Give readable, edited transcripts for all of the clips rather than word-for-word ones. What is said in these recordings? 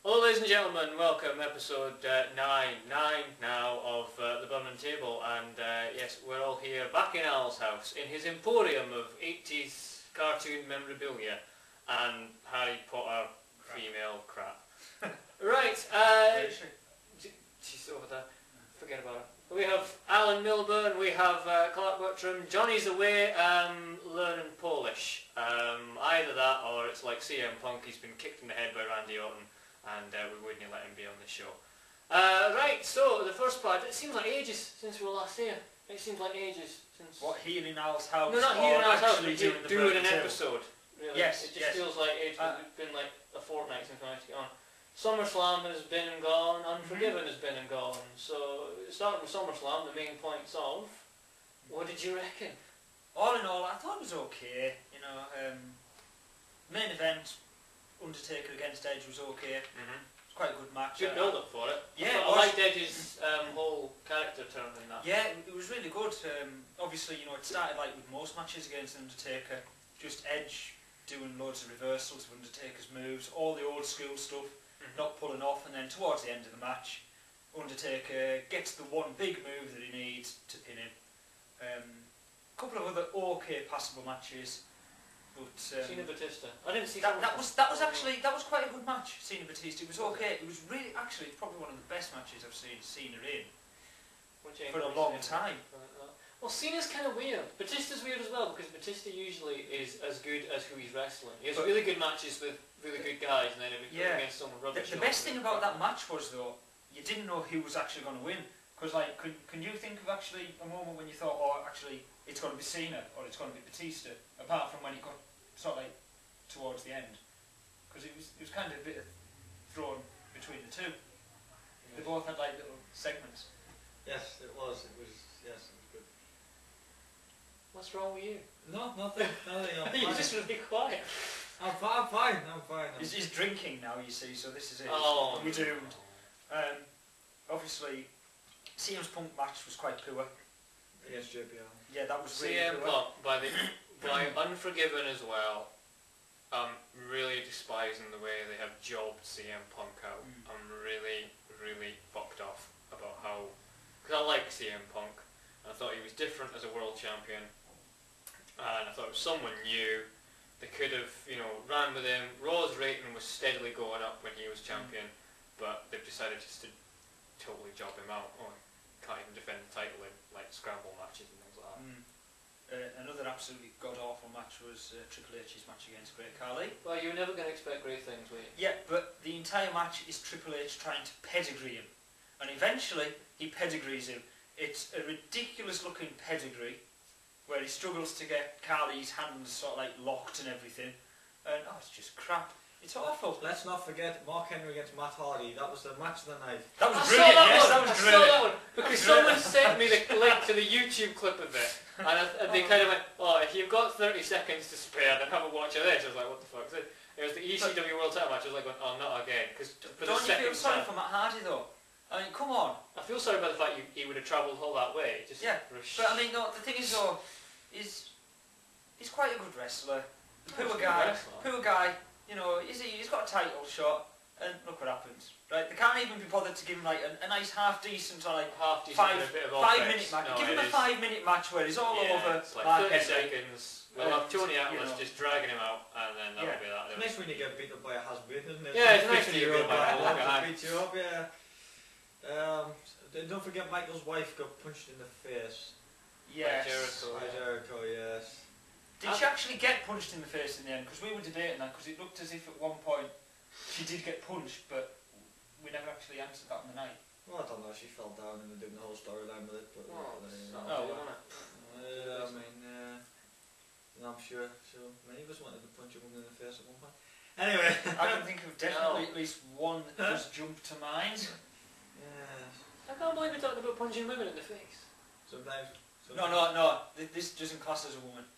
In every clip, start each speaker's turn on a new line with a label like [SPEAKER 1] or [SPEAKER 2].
[SPEAKER 1] Hello ladies and gentlemen, welcome episode 9 now of the Burning Table, and yes, we're all here back in Al's house in his emporium of 80s cartoon memorabilia and Harry Potter female crap. Right, she's over there, forget about her. We have Alan Milburn, we have Clark Bertram. Johnny's away learning Polish. Either that or it's like CM Punk, he's been kicked in the head by Randy Orton, and we wouldn't let him be on the show. Right, so the first part, it seems like ages since we were last here. It seems like ages since...
[SPEAKER 2] What, here in Al's house?
[SPEAKER 1] No, not here in Al's house, but doing an
[SPEAKER 2] table.
[SPEAKER 1] episode. Really.
[SPEAKER 2] Yes,
[SPEAKER 1] it just feels like ages. It's been like a fortnight since we managed to get on. Summerslam has been and gone, Unforgiven has been and gone. So, starting with Summerslam, the main points of, what did you reckon?
[SPEAKER 2] All in all, I thought it was okay. You know, main event, Undertaker against Edge was okay. It's quite a good match.
[SPEAKER 1] Good build up for it.
[SPEAKER 2] Yeah,
[SPEAKER 1] I liked Edge's whole character turn in that.
[SPEAKER 2] Yeah, it was really good. Obviously, you know, it started like with most matches against Undertaker, just Edge doing loads of reversals of Undertaker's moves, all the old school stuff. Not pulling off, and then towards the end of the match, Undertaker gets the one big move that he needs to pin him. A couple of other okay passable matches, but
[SPEAKER 1] Cena Batista. I didn't see
[SPEAKER 2] that was quite a good match. Cena Batista, it was okay. It was really actually probably one of the best matches I've seen Cena in for a long time.
[SPEAKER 1] Well, Cena's kind of weird. Batista's weird as well, because Batista usually is as good as who he's wrestling. He has really good matches with really good guys, and then if he against someone rubbish.
[SPEAKER 2] The best thing about that match was, though, you didn't know who was actually going to win. Because, like, can you think of actually a moment when you thought, oh, actually, it's going to be Cena or it's going to be Batista, apart from when he got sort of like towards the end? Because it was kind of a bit thrown between the two. They both had like little segments.
[SPEAKER 3] Yes, it was. Yes, it was good.
[SPEAKER 1] What's wrong with you?
[SPEAKER 3] No, nothing.
[SPEAKER 1] You're just really quiet.
[SPEAKER 3] I'm fine.
[SPEAKER 2] He's drinking now, you see, so this is it.
[SPEAKER 1] Oh,
[SPEAKER 2] we're doomed. Obviously, CM's Punk match was quite poor.
[SPEAKER 3] Against JBL.
[SPEAKER 2] Yeah, that was really
[SPEAKER 1] CM
[SPEAKER 2] poor.
[SPEAKER 1] Punk, by Unforgiven as well, I'm really despising the way they have jobbed CM Punk out. I'm really fucked off about how... Because I like CM Punk, and I thought he was different as a world champion, and I thought it was someone new. They could have, you know, ran with him. Raw's rating was steadily going up when he was champion, but they've decided just to totally job him out. Oh, can't even defend the title in like scramble matches and things like that.
[SPEAKER 2] Another absolutely god-awful match was Triple H's match against Great Khali.
[SPEAKER 1] Well, you were never going to expect great things, were you?
[SPEAKER 2] Yeah, but the entire match is Triple H trying to pedigree him, and eventually he pedigrees him. It's a ridiculous-looking pedigree, where he struggles to get Khali's hands sort of like locked and everything, and oh, it's just crap. It's awful.
[SPEAKER 3] Let's not forget Mark Henry against Matt Hardy. That was the match of the night.
[SPEAKER 2] That was
[SPEAKER 1] I
[SPEAKER 2] brilliant.
[SPEAKER 1] saw that
[SPEAKER 2] Yes,
[SPEAKER 1] one.
[SPEAKER 2] that was
[SPEAKER 1] I
[SPEAKER 2] brilliant.
[SPEAKER 1] saw that one because someone sent me the link to the YouTube clip of it, and they kind of went, "Oh, if you've got 30 seconds to spare, then have a watch of this." I was like, "What the fuck is it?" It was the ECW World Title match. I was like, "Oh, not again!" Because
[SPEAKER 2] Don't you feel sorry for Matt Hardy though? I mean, come on.
[SPEAKER 1] I feel sorry about the fact he would have travelled all that way. Just
[SPEAKER 2] yeah, but I mean, no, the thing is though, he's quite a good wrestler. Poor guy. You know, he's got a title shot, and look what happens. Right, they can't even be bothered to give him like a nice half-decent or like five-minute match.
[SPEAKER 1] No,
[SPEAKER 2] give him a 5-minute match where he's all over.
[SPEAKER 1] It's like 30 seconds. We'll have Tony Atlas just dragging him out, and then that'll be that.
[SPEAKER 3] It's nice when you get beat up by a has-been, isn't it?
[SPEAKER 1] Yeah, it's nice when you get beat up by a
[SPEAKER 3] has-been. Beat you up, yeah. Don't forget Michael's wife got punched in the face.
[SPEAKER 2] Yes.
[SPEAKER 3] By Jericho, yes.
[SPEAKER 2] Did she actually get punched in the face in the end? Because we were debating that, because it looked as if at one point she did get punched, but we never actually answered that on the night.
[SPEAKER 3] Well, I don't know, she fell down and they're doing the whole storyline with it, but... I'm sure many of us wanted to punch a woman in the face at one point. Anyway.
[SPEAKER 2] I can think of definitely at least one that does jump to mind.
[SPEAKER 3] Yes.
[SPEAKER 1] I can't believe we're talking about punching women in the face.
[SPEAKER 3] Sometimes.
[SPEAKER 2] No. This doesn't class as a woman.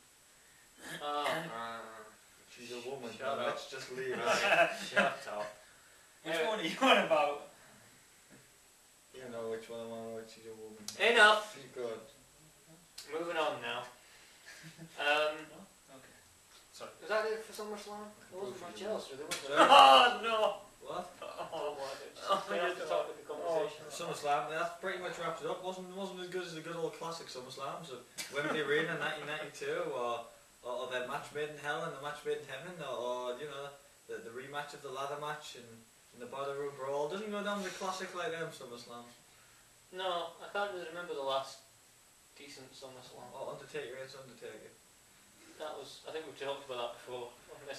[SPEAKER 3] She's a woman.
[SPEAKER 1] Shut up.
[SPEAKER 3] Let's just leave it.
[SPEAKER 1] Shut up.
[SPEAKER 2] Which one are you on about?
[SPEAKER 3] You know which one I'm on about. She's a woman.
[SPEAKER 1] Enough.
[SPEAKER 3] She's good.
[SPEAKER 1] Moving on now.
[SPEAKER 2] Okay. Sorry.
[SPEAKER 1] Was that it for Summerslam? There wasn't much else, really, was there?
[SPEAKER 2] Oh no!
[SPEAKER 3] What?
[SPEAKER 2] Oh
[SPEAKER 3] SummerSlam. That pretty much wraps it up. Wasn't as good as the good old classic SummerSlams of Wembley Arena 1992, or the match made in hell and the match made in heaven, or you know, the rematch of the ladder match and the Battle Room Brawl. Doesn't go down the classic like them SummerSlams.
[SPEAKER 1] No, I can't really remember the last decent SummerSlam.
[SPEAKER 3] Oh, Undertaker against Undertaker.
[SPEAKER 1] That was, I think we've talked about that before.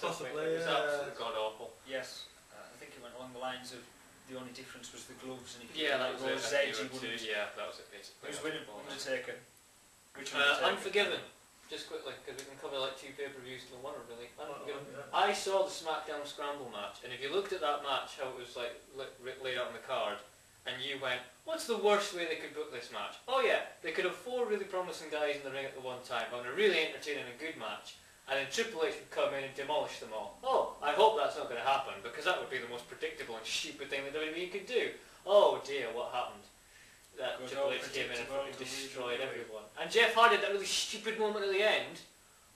[SPEAKER 3] Possibly,
[SPEAKER 1] it was absolutely god awful.
[SPEAKER 2] Yes, I think it went along the lines of the only difference was the gloves, and if you
[SPEAKER 1] Yeah,
[SPEAKER 2] like
[SPEAKER 1] that was
[SPEAKER 2] those
[SPEAKER 1] it.
[SPEAKER 2] edge, you wouldn't.
[SPEAKER 1] Yeah, that was it basically.
[SPEAKER 2] Who's winning? Undertaker. Which Undertaker?
[SPEAKER 1] Unforgiven. Just quickly, because we can cover like 2 pay-per-views in one, really. Unforgiven.
[SPEAKER 3] Yeah.
[SPEAKER 1] I saw the SmackDown Scramble match, and if you looked at that match, how it was like laid out on the card, and you went, what's the worst way they could book this match? Oh yeah, they could have 4 really promising guys in the ring at the one time, having a really entertaining and good match, and then Triple H would come in and demolish them all. Oh, I hope that's not going to happen, because that would be the most predictable and stupid thing that WWE could do. Oh dear, what happened? That Triple H came in and fucking destroyed everyone. And Jeff Hardy had that really stupid moment at the end,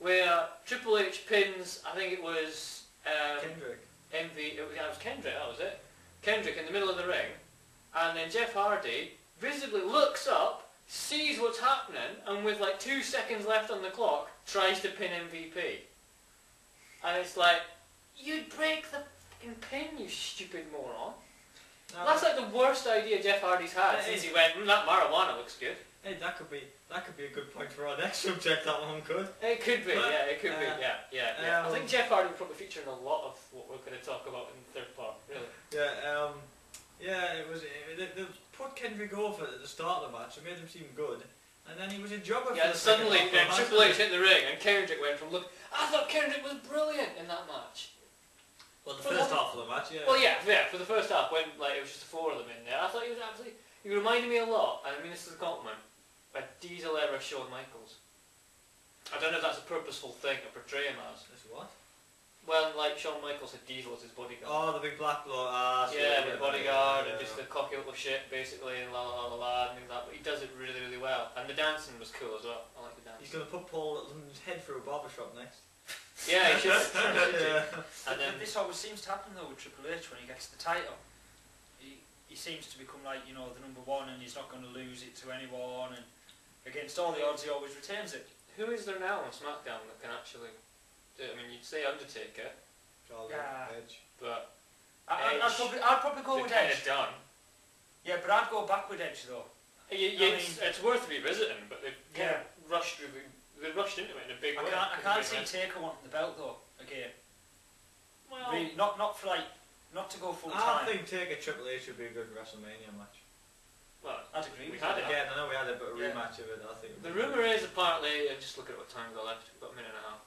[SPEAKER 1] where Triple H pins, I think it was
[SPEAKER 3] Kendrick.
[SPEAKER 1] it was Kendrick, that was it. Kendrick in the middle of the ring, and then Jeff Hardy visibly looks up, sees what's happening, and with like 2 seconds left on the clock, tries to pin MVP. And it's like, you'd break the fucking pin, you stupid moron.
[SPEAKER 3] No,
[SPEAKER 1] That's like the worst idea Jeff Hardy's had since he went, that marijuana looks good.
[SPEAKER 3] Hey, that could be a good point for our next subject. That one could.
[SPEAKER 1] It could be,
[SPEAKER 3] But,
[SPEAKER 1] yeah, it could be, yeah. I think Jeff Hardy will probably feature in a lot of what we're going to talk about in the third part, really.
[SPEAKER 3] Yeah, it was. They put Kendrick over at the start of the match. It made him seem good, and then he was a jobber.
[SPEAKER 1] Yeah,
[SPEAKER 3] for the
[SPEAKER 1] suddenly
[SPEAKER 3] second half of the
[SPEAKER 1] Triple H
[SPEAKER 3] match.
[SPEAKER 1] hit the ring, and Kendrick went from I thought Kendrick was brilliant in that match.
[SPEAKER 3] Well, the first half of the match, yeah.
[SPEAKER 1] Well, yeah, for the first half, when like it was just the 4 of them in there, I thought he was absolutely. He reminded me a lot, and I mean this is a compliment, a Diesel era Shawn Michaels. I don't know if that's a purposeful thing to portray him as.
[SPEAKER 3] That's what?
[SPEAKER 1] Well, like Shawn Michaels had Diesel as his bodyguard.
[SPEAKER 3] Oh, the big black bloke.
[SPEAKER 1] Yeah, with the bodyguard and just the cocky little shit, basically, and la la la la and things like that. But he does it really, really well, and the dancing was cool as well. I like the dancing.
[SPEAKER 3] He's gonna put Paul Littleton's head through a barbershop next.
[SPEAKER 1] Yeah, he should.
[SPEAKER 3] Yeah.
[SPEAKER 1] And then
[SPEAKER 2] this always seems to happen though with Triple H when he gets the title. He seems to become like, you know, the number 1, and he's not going to lose it to anyone, and against all the odds he always retains it.
[SPEAKER 1] who is there now on SmackDown that can actually do it? I mean, you'd say Undertaker,
[SPEAKER 3] Charlie,
[SPEAKER 2] Yeah.
[SPEAKER 3] Edge.
[SPEAKER 1] but
[SPEAKER 2] I'd probably go
[SPEAKER 1] they're
[SPEAKER 2] with
[SPEAKER 1] kind
[SPEAKER 2] Edge.
[SPEAKER 1] of done.
[SPEAKER 2] Yeah, but I'd go back with Edge though.
[SPEAKER 1] It's worth revisiting, but they've kind
[SPEAKER 2] Yeah.
[SPEAKER 1] of rushed into it in a big way.
[SPEAKER 2] I can't see Taker wanting the belt though again.
[SPEAKER 1] Well,
[SPEAKER 2] Really, not for like, not to go full
[SPEAKER 3] I
[SPEAKER 2] time.
[SPEAKER 3] think Taker Triple H would be a good WrestleMania match.
[SPEAKER 1] well,
[SPEAKER 2] I'd agree
[SPEAKER 1] we
[SPEAKER 2] with
[SPEAKER 1] had
[SPEAKER 2] that.
[SPEAKER 1] it.
[SPEAKER 3] Again, I know we had a bit of a
[SPEAKER 2] Yeah.
[SPEAKER 3] rematch of it. I think.
[SPEAKER 1] the rumour is apparently, just look at what time we got left, we've got a minute and a half.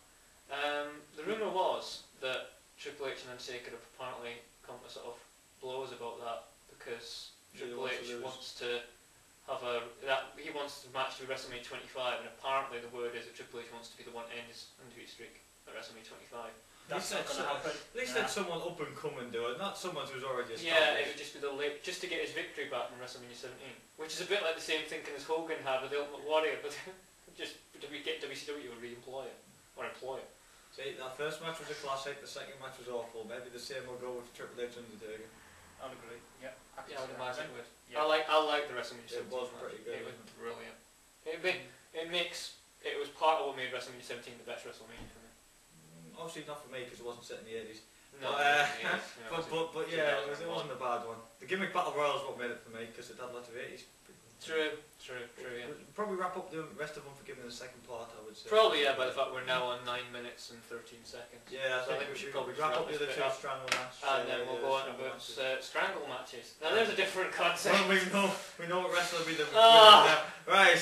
[SPEAKER 1] The rumour was that Triple H and Undertaker have apparently come to sort of blows about that because
[SPEAKER 3] Really
[SPEAKER 1] Triple
[SPEAKER 3] wants to
[SPEAKER 1] H
[SPEAKER 3] lose.
[SPEAKER 1] wants to have he wants to match with WrestleMania 25, and apparently the word is that Triple H wants to be the one to end his undefeated streak at WrestleMania 25.
[SPEAKER 2] That's not going to happen.
[SPEAKER 3] At least
[SPEAKER 2] Nah.
[SPEAKER 3] let someone up and come and do it, not someone who's already established.
[SPEAKER 1] Yeah, it would just be just to get his victory back from WrestleMania 17, which is a bit like the same thinking as Hogan had with the Ultimate Warrior, but just get WCW to re-employ it or employ it.
[SPEAKER 3] See, that first match was a classic, the second match was awful. Maybe the same will go with Triple H and Undertaker.
[SPEAKER 2] I'd agree. Yeah. I can
[SPEAKER 1] Yeah, I would
[SPEAKER 2] see that.
[SPEAKER 1] imagine it would.
[SPEAKER 2] Yeah.
[SPEAKER 1] I like the WrestleMania 17
[SPEAKER 3] It was
[SPEAKER 1] match.
[SPEAKER 3] pretty good,
[SPEAKER 1] It was
[SPEAKER 3] wasn't
[SPEAKER 1] brilliant. It was part of what made WrestleMania 17 the best WrestleMania for me.
[SPEAKER 3] Obviously not for me because it wasn't set in the 80s.
[SPEAKER 1] No,
[SPEAKER 3] But yeah, it wasn't a bad one. The gimmick battle royal is what made it for me because it had lots of 80s.
[SPEAKER 1] True, yeah.
[SPEAKER 3] We'll probably wrap up the rest of Unforgiven in the second part, I would say.
[SPEAKER 1] Probably, yeah, by the fact we're now on 9 minutes and 13 seconds.
[SPEAKER 3] Yeah,
[SPEAKER 1] So
[SPEAKER 3] I think we should probably wrap
[SPEAKER 1] wrap
[SPEAKER 3] up the other
[SPEAKER 1] this
[SPEAKER 3] two
[SPEAKER 1] bit up.
[SPEAKER 3] strangle matches.
[SPEAKER 1] And then we'll go on about strangle matches. Now there's a different concept.
[SPEAKER 3] Well, we know what wrestler will be the
[SPEAKER 1] Ah.
[SPEAKER 3] Right.